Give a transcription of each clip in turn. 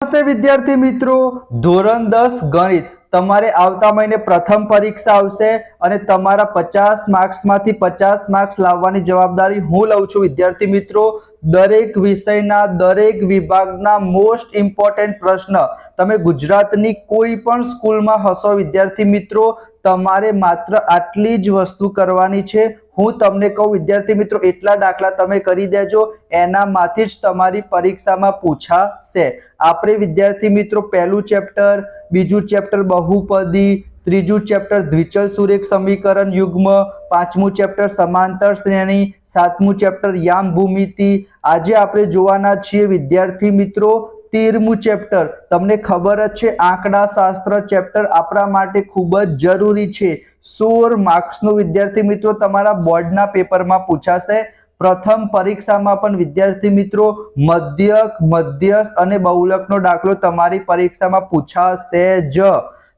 નમસ્તે વિદ્યાર્થી મિત્રો, ધોરણ 10 ગણિત તમારે આવતા મહિને પ્રથમ પરીક્ષા આવશે અને તમારા 50 માર્ક્સમાંથી 50 માર્ક્સ લાવવાની જવાબદારી હું લઉં છું. વિદ્યાર્થી મિત્રો, દરેક વિષયના દરેક વિભાગના મોસ્ટ ઇમ્પોર્ટન્ટ પ્રશ્ન તમે ગુજરાતની કોઈ પણ સ્કૂલમાં હશો વિદ્યાર્થી મિત્રો, તમારે માત્ર આટલી જ વસ્તુ કરવાની છે. હું તમને કહું વિદ્યાર્થી મિત્રો, એટલા દાખલા તમે કરી દેજો, એનામાંથી જ તમારી પરીક્ષામાં પૂછાશે. આપણે વિદ્યાર્થી મિત્રો પહેલું ચેપ્ટર, બીજું ચેપ્ટર બહુપદી, ત્રીજું ચેપ્ટર દ્વિચલ સુરેખ સમીકરણ યુગ્મ, પાંચમું ચેપ્ટર સમાંતર શ્રેણી, સાતમું ચેપ્ટર યામ ભૂમિતિ. આજે આપણે જોવાના છીએ વિદ્યાર્થી મિત્રો 13મું ચેપ્ટર. તમને ખબર જ છે આંકડા શાસ્ત્ર ચેપ્ટર આપણા માટે ખૂબ જ જરૂરી છે. 16 માર્ક્સનું વિદ્યાર્થી મિત્રો તમારા બોર્ડના પેપરમાં પૂછાશે. પ્રથમ પરીક્ષામાં પણ વિદ્યાર્થી મિત્રો મધ્યક, મધ્યસ્થ અને બહુલકનો દાખલો તમારી પરીક્ષામાં પૂછાશે જ.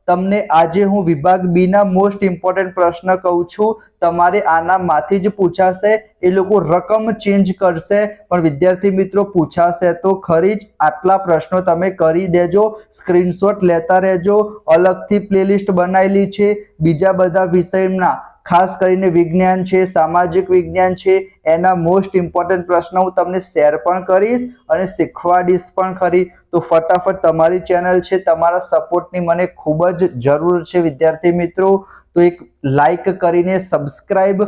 તમને આજે હું વિભાગ બી ના મોસ્ટ ઇમ્પોર્ટન્ટ પ્રશ્ન કહું છું, તમારે આનામાંથી જ પૂછાશે. એ લોકો રકમ ચેન્જ કરશે પણ વિદ્યાર્થી મિત્રો પૂછાશે તો ખરી જ. આટલા પ્રશ્નો તમે કરી દેજો, સ્ક્રીનશોટ લેતા રહેજો. અલગથી પ્લેલિસ્ટ બનાવેલી છે બીજા બધા વિષયના, ખાસ કરીને વિજ્ઞાન છે, સામાજિક વિજ્ઞાન છે, એના મોસ્ટ ઇમ્પોર્ટન્ટ પ્રશ્નો હું તમને શેર પણ કરીશ અને શીખવાડીશ પણ ખરી. તો ફટાફટ તમારી ચેનલ છે, તમારા સપોર્ટની મને ખૂબ જ જરૂર છે વિદ્યાર્થી મિત્રો. તો એક લાઈક કરીને સબસ્ક્રાઇબ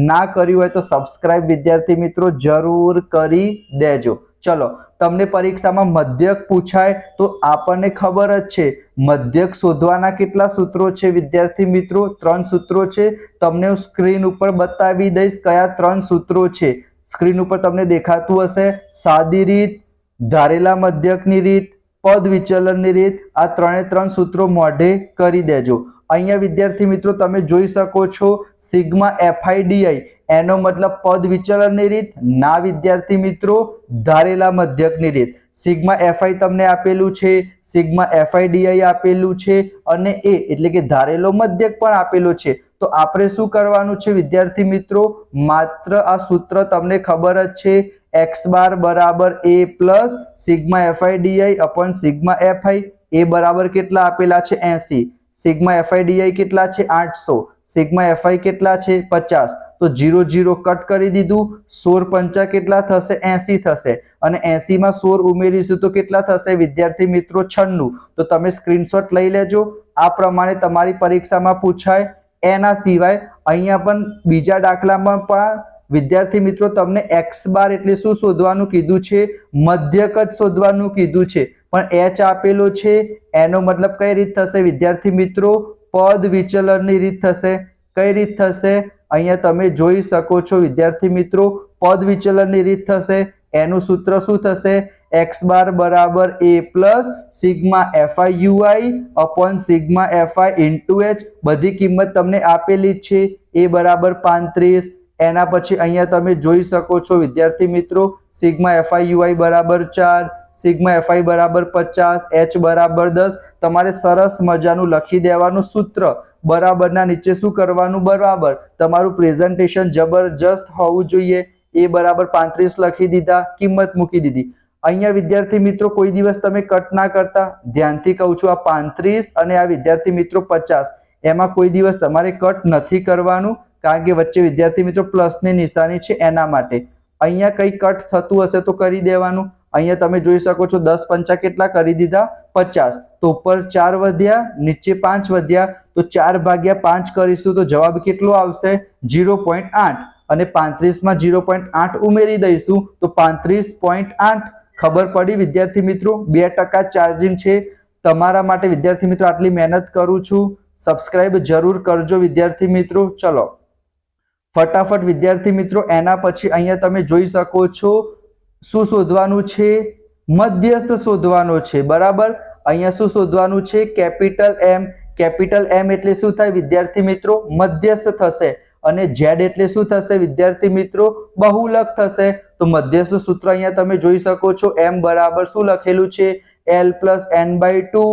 ના કર્યું હોય તો સબસ્ક્રાઇબ વિદ્યાર્થી મિત્રો જરૂર કરી દેજો. ચલો, તમને પરીક્ષામાં મધ્યક પૂછાય તો આપણને ખબર જ છે મધ્યક શોધવાના કેટલા સૂત્રો છે વિદ્યાર્થી મિત્રો? 3 સૂત્રો છે. તમને હું સ્ક્રીન ઉપર બતાવી દઈશ કયા 3 સૂત્રો છે. સ્ક્રીન ઉપર તમને દેખાતું હશે. સાદી રીત, ધારેલા મધ્યકની રીત, પદ વિચલનની રીત. આ 3 સૂત્રો મોઢે કરી દેજો. અહીંયા વિદ્યાર્થી મિત્રો તમે જોઈ શકો છો સિગ્મા FIDI, એનો મતલબ પદ વિચલનની રીત ના વિદ્યાર્થી મિત્રો, ધારેલા મધ્યકની રીત. સિગ્મા FI તમને આપેલું છે, સિગ્મા FIDI આપેલું છે અને એ એટલે કે ધારેલો મધ્યક પણ આપેલો છે. તો આપણે શું કરવાનું છે વિદ્યાર્થી મિત્રો? માત્ર આ સૂત્ર તમને ખબર જ છે, x બાર બરાબર a plus sigma FIDI upon sigma FI. એ બરાબર કેટલા આપેલા છે? 80. સિગ્મા FIDI કેટલા છે? 800. સિગ્મા FI કેટલા છે? 50. તો 0 0 કટ કરી દીધું. 16 પંચા કેટલા થશે? 80 થશે. અને 80 માં 16 ઉમેરીશું તો કેટલા થશે વિદ્યાર્થી મિત્રો? 96. તો તમે સ્ક્રીનશોટ લઈ લેજો. આ પ્રમાણે તમારી પરીક્ષામાં પૂછાય. એના સિવાય અહીંયા પણ બીજા દાખલામાં પણ વિદ્યાર્થી મિત્રો તમને x બાર એટલે શું શોધવાનું કીધું છે? મધ્યક જ શોધવાનું કીધું છે, પણ h આપેલો છે. એનો મતલબ કઈ રીત થશે વિદ્યાર્થી મિત્રો? પદ વિચલનની રીત થશે. કઈ રીત થશે? અહીંયા તમે જોઈ શકો છો વિદ્યાર્થી મિત્રો, પદ વિચલનની રીત થશે. એનું સૂત્ર શું થશે? x બાર બરાબર a plus sigma FIUI upon sigma FI into h. બધી કિંમત તમને આપેલી જ છે. a બરાબર 35. એના પછી અહીંયા તમે જોઈ શકો છો વિદ્યાર્થી મિત્રો સિગ્મા FIUI બરાબર 4, સિગ્મા FI બરાબર 50, h બરાબર 10. તમારે સરસ મજાનું લખી દેવાનું સૂત્ર. બરાબરના નીચે શું કરવાનું? બરાબર. તમારું પ્રેઝન્ટેશન જબરજસ્ત હોવું જોઈએ. a બરાબર 35 લખી દીધા, કિંમત મૂકી દીધી. અહીંયા વિદ્યાર્થી મિત્રો કોઈ દિવસ તમે કટ ના કરતા, ધ્યાનથી કહું છું. આ 35 અને આ વિદ્યાર્થી મિત્રો 50, એમાં કોઈ દિવસ તમારે કટ નથી કરવાનું, કારણ કે વચ્ચે વિદ્યાર્થી મિત્રો પ્લસની નિશાની છે એના માટે. અહીંયા કઈ કટ થતું હશે તો કરી દેવાનું. અહીંયા તમે જોઈ શકો છો 10 પંચા કેટલા કરી દીધા? 50. તો ઉપર 4 વધ્યા, નીચે 5 વધ્યા, તો 4 ભાગ્યા 5 કરીશું તો જવાબ કેટલો આવશે? 0.8. અને 35 માં 0.8 ઉમેરી દઈશું તો 35.8. ખબર પડી વિદ્યાર્થી મિત્રો? 2% ચાર્જિંગ છે તમારા માટે વિદ્યાર્થી મિત્રો. આટલી મહેનત કરું છું, સબસ્ક્રાઇબ જરૂર કરજો વિદ્યાર્થી મિત્રો. ચલો ફટાફટ વિદ્યાર્થી મિત્રો, એના પછી અહીંયા તમે જોઈ શકો છો શું શોધવાનું છે? મધ્યસ્થ શોધવાનો છે. બરાબર. અહીંયા શું શોધવાનું છે? Capital M. કેપિટલ M એટલે શું થાય વિદ્યાર્થી મિત્રો? મધ્યસ્થ થશે. અને Z એટલે શું થશે વિદ્યાર્થી મિત્રો? બહુલક થશે. તો મધ્યસ્થ સૂત્ર અહીંયા તમે જોઈ શકો છો. M બરાબર શું લખેલું છે? L plus n/2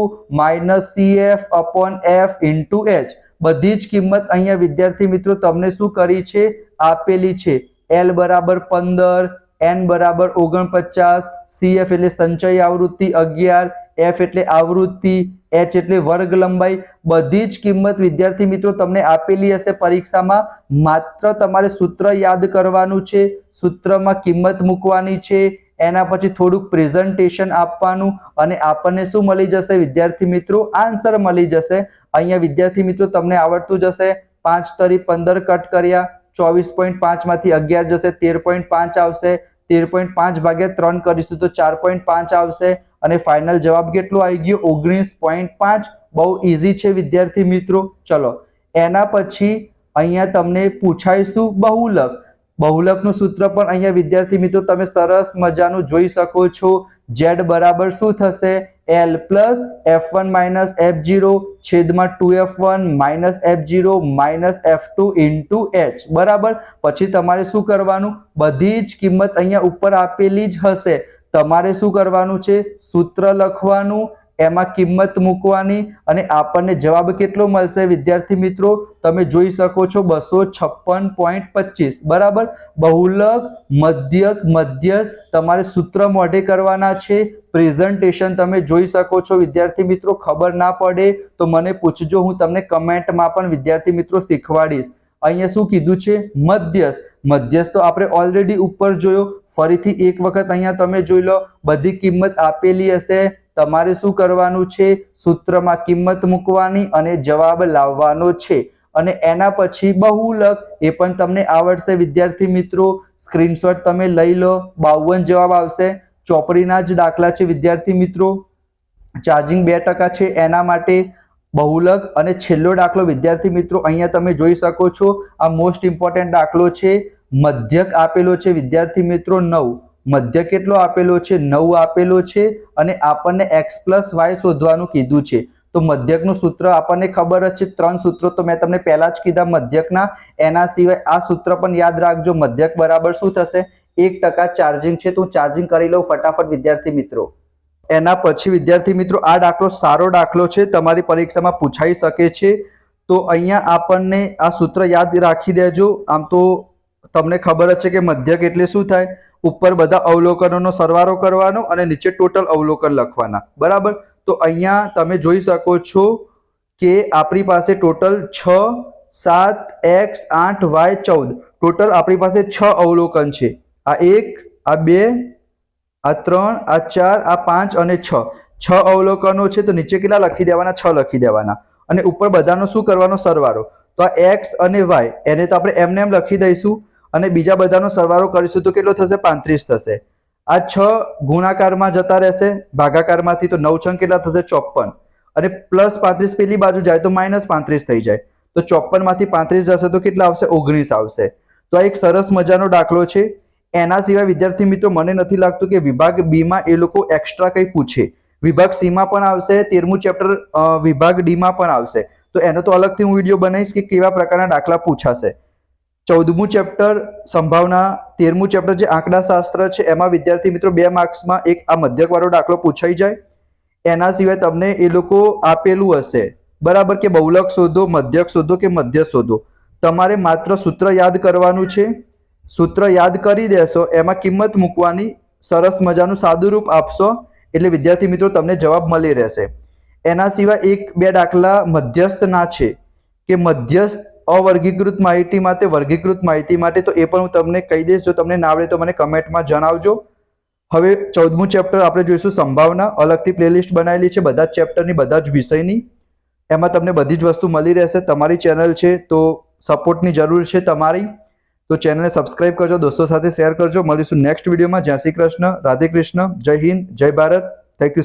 minus CF upon F into H. બધી જ કિંમત અહીંયા વિદ્યાર્થી મિત્રો તમને શું કરી છે? આપેલી છે. L બરાબર 15, n બરાબર 49, CF એટલે સંચય આવૃત્તિ 11, એફ એટલે આવૃત્તિ, એચ એટલે વર્ગ લંબાઈ, બધી જ કિંમત વિદ્યાર્થી મિત્રો તમને આપેલી હશે પરીક્ષામાં. માત્ર તમારે સૂત્ર યાદ કરવાનું છે, સૂત્રમાં કિંમત મૂકવાની છે, એના પછી થોડુંક પ્રેઝન્ટેશન આપવાનું અને આપણને શું મળી જશે વિદ્યાર્થી મિત્રો? આન્સર મળી જશે. અહીંયા વિદ્યાર્થી મિત્રો તમને આવડતું જશે. 5 તરી 15 કટ કર્યા, 24.5 માંથી 11 જશે, 13.5 આવશે. 13.5 ભાગ્યા 3 કરીશું તો 4.5 આવશે અને ફાઇનલ જવાબ કેટલો આવી ગયો? 19.5. બહુ ઈઝી છે વિદ્યાર્થી મિત્રો. ચલો એના પછી અહીંયા તમને પૂછાઈશું બહુલક. બહુલકનું સૂત્ર પણ અહીંયા વિદ્યાર્થી મિત્રો તમે સરસ મજાનું જોઈ શકો છો. z બરાબર શું થશે? L plus F1 minus F0 છેદમાં 2F1 minus F0 minus F2 into H. બરાબર. પછી તમારે શું કરવાનું? બધી જ કિંમત અહીંયા ઉપર આપેલી જ હશે. તમારે શું કરવાનું છે? સૂત્ર લખવાનું, એમાં કિંમત મૂકવાની અને આપણને જવાબ કેટલો મળશે વિદ્યાર્થી મિત્રો? તમે જોઈ શકો છો 256.25. બરાબર. બહુલક, મધ્યક, મધ્યસ્થ તમારે સૂત્ર મોઢે કરવાના છે. પ્રેઝન્ટેશન તમે જોઈ શકો છો વિદ્યાર્થી મિત્રો. ખબર ના પડે તો મને પૂછજો, હું તમને કમેન્ટમાં પણ વિદ્યાર્થી મિત્રો શીખવાડીશ. અહીંયા શું કીધું છે? મધ્યસ્થ. મધ્યસ્થ તો આપણે ઓલરેડી ઉપર જોયો. ફરીથી એક વખત અહીંયા તમે જોઈ લો. બધી કિંમત આપેલી હશે. તમારે શું કરવાનું છે? સૂત્રમાં કિંમત મૂકવાની અને જવાબ લાવવાનો છે. અને એના પછી બહુલક, એ પણ તમને આવડશે વિદ્યાર્થી મિત્રો. સ્ક્રીનશોટ તમે લઈ લો. 52 જવાબ આવશે. ચોપડીના જ દાખલા છે વિદ્યાર્થી મિત્રો. ચાર્જિંગ 2% છે એના માટે બહુલક. અને છેલ્લો દાખલો વિદ્યાર્થી મિત્રો અહીંયા તમે જોઈ શકો છો. આ મોસ્ટ ઇમ્પોર્ટન્ટ દાખલો છે. મધ્યક આપેલો છે વિદ્યાર્થી મિત્રો 9. મધ્ય કેટલો આપેલો છે? 9 આપેલો છે અને આપણને x પ્લસ y શોધવાનું કીધું છે. તો મધ્યકનું સૂત્ર આપણને ખબર જ છે. 3 સૂત્રો તો મેં તમને પહેલા જ કીધા મધ્યકના. એના સિવાય આ સૂત્ર પણ યાદ રાખજો. મધ્યક બરાબર શું થશે? 1% ચાર્જિંગ છે તો હું ચાર્જિંગ કરી લઉં ફટાફટ વિદ્યાર્થી મિત્રો. એના પછી વિદ્યાર્થી મિત્રો આ દાખલો સારો દાખલો છે, તમારી પરીક્ષામાં પૂછાઈ શકે છે. તો અહીંયા આપણને આ સૂત્ર યાદ રાખી દેજો. આમ તો તમને ખબર જ છે કે મધ્યક એટલે શું થાય? ઉપર બધા અવલોકનોનો સરવાળો કરવાનો અને નીચે ટોટલ અવલોકન લખવાના. બરાબર. તો અહીંયા તમે જોઈ શકો છો કે આપણી પાસે ટોટલ 6, 7, x, 8, y, 14 ટોટલ આપણી પાસે 6 અવલોકન છે. આ 1, આ 2, આ 3, આ 4, આ 5 અને 6. 6 અવલોકનો છે તો નીચે કેટલા લખી દેવાના? 6 લખી દેવાના અને ઉપર બધાનો શું કરવાનો? સરવાળો. તો આ x અને y એને તો આપણે એમને એમ લખી દઈશું અને બીજા બધાનો સરવાળો કરીશું તો કેટલો થશે? 35 થશે. આ 6 ગુણાકારમાં જતા રહેશે, ભાગાકારમાંથી તો 9 છંગ કેટલા થશે? 54. અને પ્લસ 35 પેલી બાજુ જાય તો માઇનસ 35 થઈ જાય. તો 54 માંથી 35 જશે તો કેટલા આવશે? 19 આવશે. તો આ એક સરસ મજાનો દાખલો છે. એના સિવાય વિદ્યાર્થી મિત્રો મને નથી લાગતું કે વિભાગ બી માં એ લોકો એક્સ્ટ્રા કંઈ પૂછે. વિભાગ સી માં પણ આવશે, 13મું ચેપ્ટર વિભાગ ડી માં પણ આવશે. તો એનો તો અલગથી હું વિડીયો બનાવીશ કે કેવા પ્રકારના દાખલા પૂછાશે. 14મું ચેપ્ટર સંભાવના, 13મું ચેપ્ટર જે આંકડાશાસ્ત્ર છે એમાં વિદ્યાર્થી મિત્રો 2 માર્ક્સમાં એક આ મધ્યકવાળો દાખલો પૂછાઈ જાય. એના સિવાય તમને એ લોકો આપેલું હશે બરાબર કે બહુલક શોધો, મધ્યક શોધો કે મધ્ય શોધો. તમારે માત્ર સૂત્ર યાદ કરવાનું છે. સૂત્ર યાદ કરી દેશો, એમાં કિંમત મૂકવાની, સરસ મજાનું સાદું રૂપ આપશો એટલે વિદ્યાર્થી મિત્રો તમને જવાબ મળી રહેશે. એના સિવાય 1-2 દાખલા મધ્યસ્થના છે કે મધ્યસ્થ અવર્ગીકૃત માહિતી માટે, વર્ગીકૃત માહિતી માટે, તો એ પણ હું તમને કહી દઈશ. જો તમને ના આવડે તો મને કમેન્ટમાં જણાવજો. હવે 14મું ચેપ્ટર આપણે જોઈશું સંભાવના. અલગથી પ્લેલિસ્ટ બનાવેલી છે બધા જ ચેપ્ટરની, બધા જ વિષયની. એમાં તમને બધી જ વસ્તુ મળી રહેશે. તમારી ચેનલ છે તો સપોર્ટની જરૂર છે તમારી. તો ચેનલને સબસ્ક્રાઇબ કરજો, દોસ્તો સાથે શેર કરજો. મળીશું નેક્સ્ટ વિડીયોમાં. જય શ્રી કૃષ્ણ, રાધે કૃષ્ણ, જય હિન્દ, જય ભારત. Thank you.